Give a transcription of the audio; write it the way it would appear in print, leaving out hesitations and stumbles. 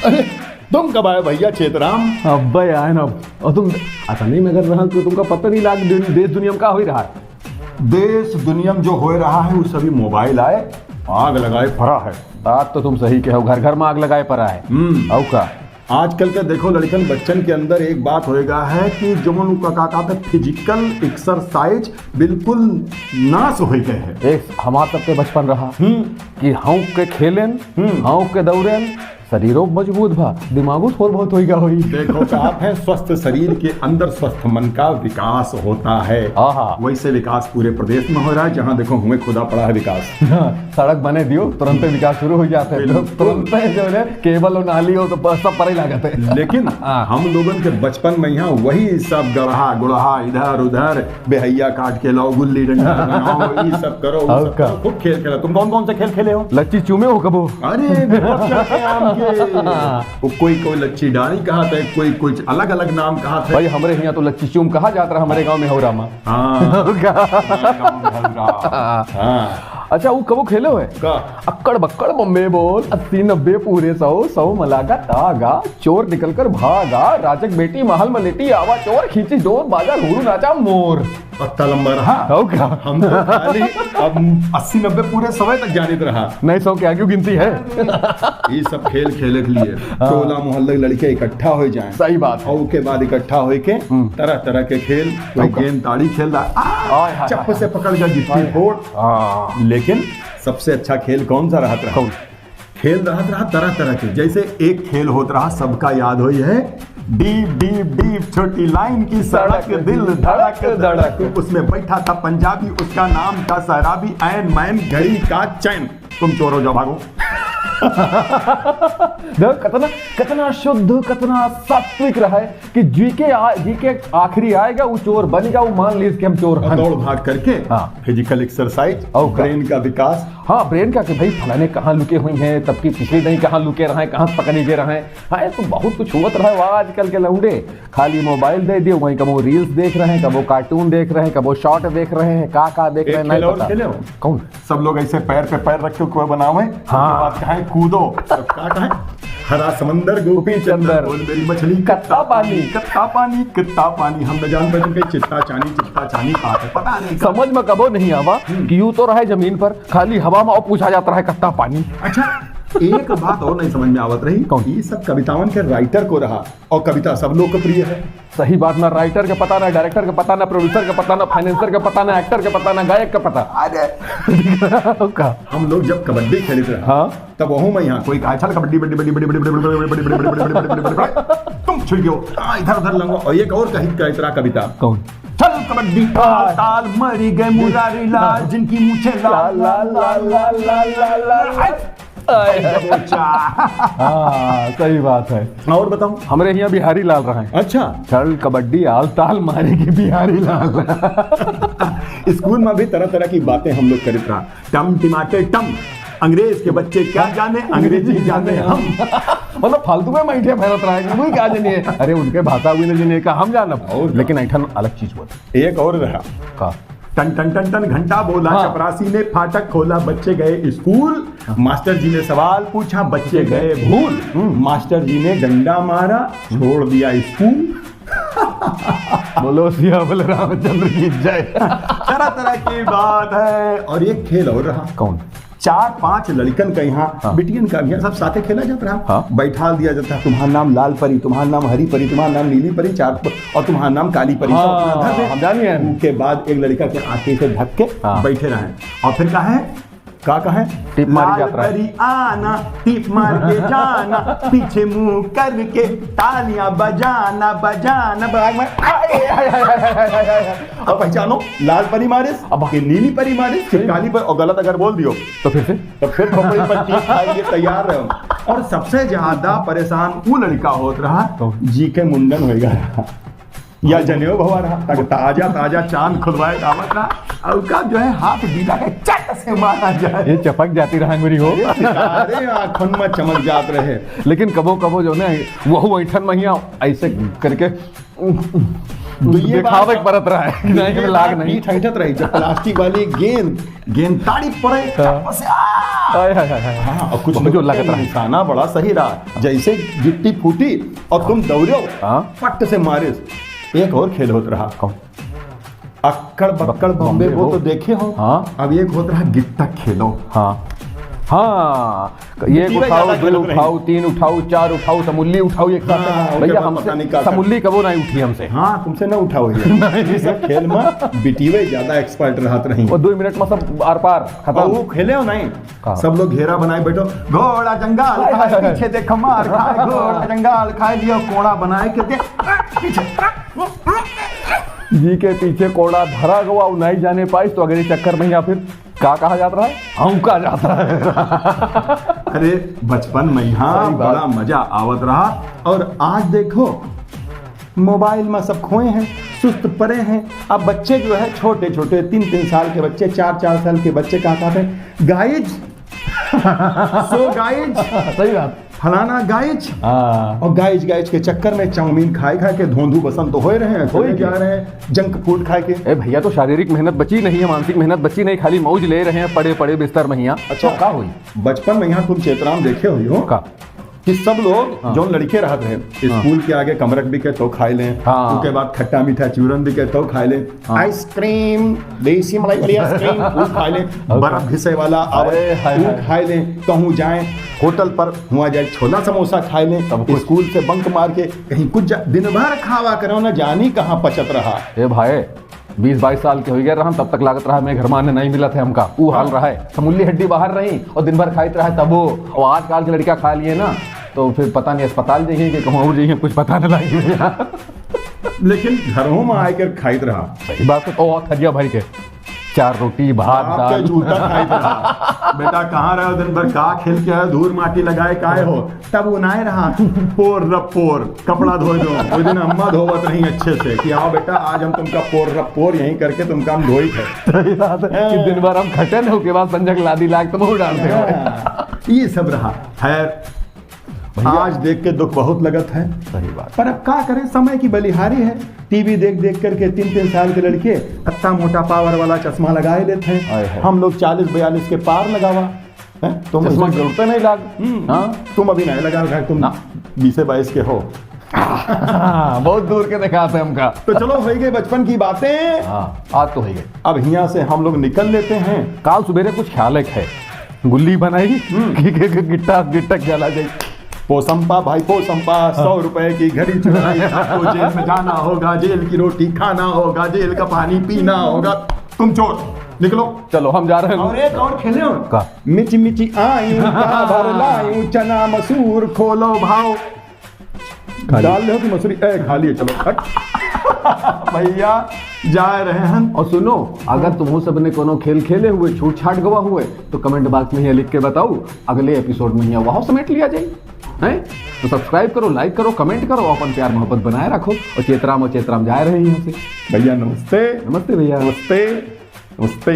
अरे तुम कब आए भैया चेतराम? अब आए ना। और तुम ऐसा नहीं मैं कर रहा कि तुमका पता नहीं लाग देश दुनिया में क्या हो रहा है। देश दुनिया में जो हो रहा है वो सभी मोबाइल आए आग लगाए पड़ा है। बात तो तुम सही कहो, घर घर में आग लगाए पड़ा है। औ का आजकल के देखो लड़कन बच्चन के अंदर एक बात होएगा है कि जो का फिजिकल एक्सरसाइज बिल्कुल नाश हो गए है। एक हमारा सबके बचपन रहा कि हाँ के खेलेन हाँ के दौड़ेन शरीरों मजबूत भा दिमागो थोड़ा बहुत होगा होई। देखो आप है स्वस्थ शरीर के अंदर स्वस्थ मन का विकास होता है। वैसे विकास पूरे प्रदेश में हो रहा है, जहाँ देखो हमें खुदा पड़ा है विकास। सड़क बने दियो तुरंत विकास शुरू हो जाते हैं, तुरंत जो है केबल और नाली हो तो सब पर ही लागत है। लेकिन हम लोगों के बचपन में यहाँ वही सब गढ़ा गुढ़ा इधर उधर बेहैया काट के लाओ गुल्ली डंडा बनाओ ये सब करो खूब खेल खेला। तुम कौन कौन से खेल खेले हो? लच्ची चूमे हो कबो? अरे कोई लच्छी डाली कहा था, कोई कुछ अलग अलग नाम कहा था। भाई हमारे यहाँ तो लच्ची चूम कहा जाता है, हमारे गांव में हो रामा। अच्छा वो कबो खेले हुए अक्कड़ बक्कड़ बम्बे बोल 80-90 पूरे 100 मलागा तागा चोर निकल कर भागा राजक बेटी महल में लेटी आवा चोर खींची डोर बाजा घूरू नाचा मोर। पत्ता लंबा रहा हम तो खाली अब 80-90 पूरे 100 तक जानित रहा, नहीं 100 के आगे गिनती है। ये सब खेल खेले के लिए टोला मोहल्ले लड़के इकट्ठा हो जाएं। सही बात है। और के बाद इकट्ठा हो के तरह तरह के खेल, कोई गेंद ताड़ी खेल रहा, चप्पू से पकड़ कर गिट्टी फोड़। लेकिन सबसे अच्छा खेल कौन सा रहा? खेल रहा तरह तरह के। जैसे एक खेल होता रहा सबका याद हो है, डीप डीप डीप छोटी लाइन की सड़क दिल धड़क धड़क। उसमें बैठा था पंजाबी, उसका नाम था शराबी, ऐन मैन घड़ी का चैन। तुम चोर हो जाओ भागो। कितना कितना शुद्ध कितना सात्विक रहा है कि जी के आखिरी आएगा वो चोर बनेगा, वो मान लीजिए कि हम चोर हैं। दौड़ भाग करके फिजिकल एक्सरसाइज और ब्रेन का विकास। हाँ ब्रेन का कि भाई फलाने कहाँ लुके हुई हैं, तब की पिछली नहीं कहाँ लुके रहे, कहाँ पकड़े गए रहे। हाँ तो बहुत कुछ हुआ रहा है। आजकल के लौंडे खाली मोबाइल दे दिए, वहीं कब वो रील्स देख रहे हैं, कब वो कार्टून देख रहे हैं, कब वो शॉर्ट देख रहे हैं, का देख रहे हैं नहीं पता। कौन? सब लोग ऐसे पैर पे पैर रख के कोई बनावे, हाँ कूदो है हरा समंदर गोपी चंदर बोल मेरी मछली कत्ता पानी कत्ता पानी कत्ता पानी। हम न जान पाते चित्ता चानी बात है, पता नहीं समझ में कबो नहीं आवा कि यूं तो रहे जमीन पर खाली हवा में और पूछा जाता है कत्ता पानी। अच्छा एक बात और नहीं समझ में आवत रही, कौन? ये सब कवितावन के राइटर को रहा, और कविता सब लोकप्रिय है। सही बात, ना राइटर का पता, ना डायरेक्टर का पता, ना प्रोड्यूसर का पता, ना फाइनेंसर का पता, ना एक्टर का पता, ना गायक का पता। अरे हम लोग जब कबड्डी खेलते रहे तब वहू में यहाँ कोई कहा कबड्डी बड़ी बड़ी बड़ी बड़ी बड़ी बड़ी बड़ी बड़ी तुम छुई गयो इधर उधर लंगो। और एक और कही कविता, कौन? चल कबड्डी ताल मरी गए मुरारी लाल जिनकी मूछे लाल लाल लाल लाल लाल लाल। सही बात है। और बताओ हमारे यहाँ बिहारी लाल रहा है। अच्छा चल कबड्डी आल ताल मारेगी बिहारी लाल। स्कूल में भी तरह तरह की बातें हम लोग करते रहा, टम टिमाटे टम, अंग्रेज के बच्चे क्या जाने अंग्रेजी जाने हम। मतलब फालतू में मैठे भरत रहा है कोई क्या जानिए, अरे उनके भाषा हुई नहीं का हम जाना। लेकिन ऐठन अलग चीज हुआ। एक और रहा का टन टन टन टन घंटा बोला, चपरासी ने फाटक खोला, बच्चे गए स्कूल, मास्टर जी ने सवाल पूछा, बच्चे गए भूल, मास्टर जी ने डंडा मारा, छोड़ दिया स्कूल। बोलो सिया बोल रामचंद्र की जय। तरह तरह की बात है। और एक खेल और रहा, कौन? 4-5 लड़कन का यहाँ बिटियन का भी सब साथे खेला जाता रहा। बैठा दिया जाता है, तुम्हारा नाम लाल परी, तुम्हारा नाम हरी परी, तुम्हारा नाम नीली परी, और तुम्हारा नाम काली परी। हम जानिए उनके बाद एक लड़का के आंखें से ढक के बैठे रहे, और फिर कहा है टिप मारी जाता है, आना टिप मार के जाना, पीछे मुंह करके तालियां बजाना बजाना बाग में। अब पहचानो लाल परी मारे, अब नीली परी मारे, फिर काली पर, और गलत अगर बोल दियो तो फिर खोपड़ी पर टीप खाइए, तैयार रहो। और सबसे ज्यादा परेशान वो लड़का होता रहा जी के मुंडन होगा या जनेऊ भवा रहा, तक ताजा ताजा चांद खुलवाए आवत रहा, और का जो है हाथ डीला के चट से मारा जाए, ये चपक जाती रहा मेरी हो, अरे आँखों में चमक जात रहे। लेकिन कबो कबो जो है वह ऐठन महिया ऐसे करके दिखावे परत रहा है नहीं लाग नहीं ठहठत रही। जब प्लास्टिक वाली गेंद ताड़ी पड़े हाय हाय हाय हाय। हाँ, और कुछ बहुत लोग जोर लगत रहा। निशाना बड़ा सही रहा, जैसे गिट्टी फूटी और तुम दौड़ो हाँ। पट से मारे। एक और खेल होता रहा, कौन? अक्कड़ बक्कड़ बम्बे, वो तो देखे हो। हाँ। अब एक होता रहा गिट्टा खेलो। हाँ हाँ, एक गिट्टी में उठाओ, ज्यादा दो खेलत नहीं। उठाओ, तीन उठाओ, चार उठाओ, समूली उठाओ एक हाँ, साथ। ओके, भैया पता नहीं हमसे क्या समूली कबो नहीं उठी हमसे। हाँ, तुमसे ना उठाओ ये सब खेल में बिटीवे ज्यादा एक्सपर्ट रहत रही। और 2 मिनट में सब आर पार और खत्म। वो खेले हो नहीं, कहाँ? सब लोग घेरा बनाए बैठो, घोड़ा जंगाल हाय, हाय, खाए, हाय। पीछे देख मार खाए, घोड़ा जंगाल खाए लिया, कोड़ा बनाए के दे पीछे। जी के पीछे कोड़ा धरा गवा और नहीं जाने पाई तो अगले चक्कर में या फिर क्या कहा जाता है, हौंका जाता है। अरे बचपन में यहाँ सही बात। बड़ा मजा आवत रहा, और आज देखो मोबाइल में सब खोए हैं, सुस्त पड़े हैं। अब बच्चे जो है छोटे छोटे 3-3 साल के बच्चे, 4-4 साल के बच्चे क्या कहते हैं, गाइज सो गाइज, सही बात। फलाना गाइज। हाँ, और गाइज गाइज के चक्कर में चाउमीन खाए खा के धोंधू बसंत तो हो रहे हैं, हो ही चले जा रहे हैं जंक फूड खा के। ए भैया तो शारीरिक मेहनत बची नहीं है, मानसिक मेहनत बची नहीं, खाली मौज ले रहे हैं पड़े पड़े बिस्तर में। अच्छा। तो का हुई बचपन में यहाँ तुम चेतराम देखे हुई हो का? कि सब लोग हाँ। जो लड़के रहते हैं स्कूल के आगे कमरक भी के तो खाए लें, हाँ। उसके बाद खट्टा मीठा चूरन भी के तो खाए लें, हाँ। आइसक्रीम देसी मलाई वाली आइसक्रीम वो खाए लें, बर्फ घिसे वाला हाय, हाय, वो हाय। खाए लें, कहूँ जाएं होटल पर हुआ जाए छोला समोसा खाए लें, सब कुछ। स्कूल से बंक मार के कहीं कुछ दिन भर खावा करो ना, जानी कहाँ पचत रहा। ए भाई 20-22 साल के हो गए रहा, तब तक लागत रहा मैं घर में आने नहीं मिला था हमका, वो हाल रहा है। समूली हड्डी बाहर रही और दिन भर खाते रहा तब वो। और आजकल के लड़का खा लिए ना तो फिर पता नहीं अस्पताल जाइए कि कहूँ और जाइए, कुछ पता नहीं लगी। लेकिन घरों में आकर खाइत रहा, सही बात है। ओ थरिया भाई के 4 रोटी भात आपके दाल। जूता खाइत रहा। बेटा कहाँ रहे हो दिन भर, का खेल के आए, धूल माटी लगाए काहे हो, तब उनाए रहा पोर रप पोर कपड़ा धोए दो। उस दिन अम्मा धोवत रही अच्छे से कि आओ बेटा आज हम तुमका पोर रप पोर यहीं करके तुमका हम धोई थे। सही बात है कि दिन भर हम खटन हो के बाद संजक लादी लाग तुम उड़ डालते हो। ये सब रहा। खैर आज देख के दुख बहुत लगत है, सही बात। पर अब क्या करें, समय की बलिहारी है। टीवी देख देख करके 3-3 साल के लड़के इतना मोटा पावर वाला चश्मा लगाए लेते हाय, हैं, हाय। हम लोग 40-42 के पार लगावा हैं? तुम चश्मा जरूरत नहीं लाग। हाँ तुम अभी नहीं लगा रखा, तुम ना। 20-22 के हो। बहुत दूर के दिखाते हमका। तो चलो हो गई बचपन की बातें, हाँ आज तो हो गए। अब यहाँ से हम लोग निकल लेते हैं। काल सुबेरे कुछ ख्याल है गुल्ली बनाई कि गिट्टा गिट्टा खेला जाए। पोसंपा भाई पोसंपा 100 रुपए की घड़ी चुराई, आपको जेल में जाना होगा, जेल की रोटी खाना होगा, जेल का पानी पीना होगा, तुम चोर निकलो। चलो हम जा रहे हैं। और एक और खेले हो का? मिची मिची आयु का भर लायु, चना मसूर खोलो भाव, डाल लो कि मसूरी खा लिए, चलो हट। भैया जा रहे हैं। और सुनो, अगर तुम सब ने कोनो खेल खेले हुए छूट छाट गवा हुए तो कमेंट बॉक्स में ये लिख के बताओ, अगले एपिसोड में यहाँ वहाँ समेट लिया जाए हैं। तो सब्सक्राइब करो, लाइक करो, कमेंट करो, अपन प्यार मोहब्बत बनाए रखो। और चेतराम जा रहे हैं यहाँ से। भैया नमस्ते। नमस्ते भैया। नमस्ते नमस्ते।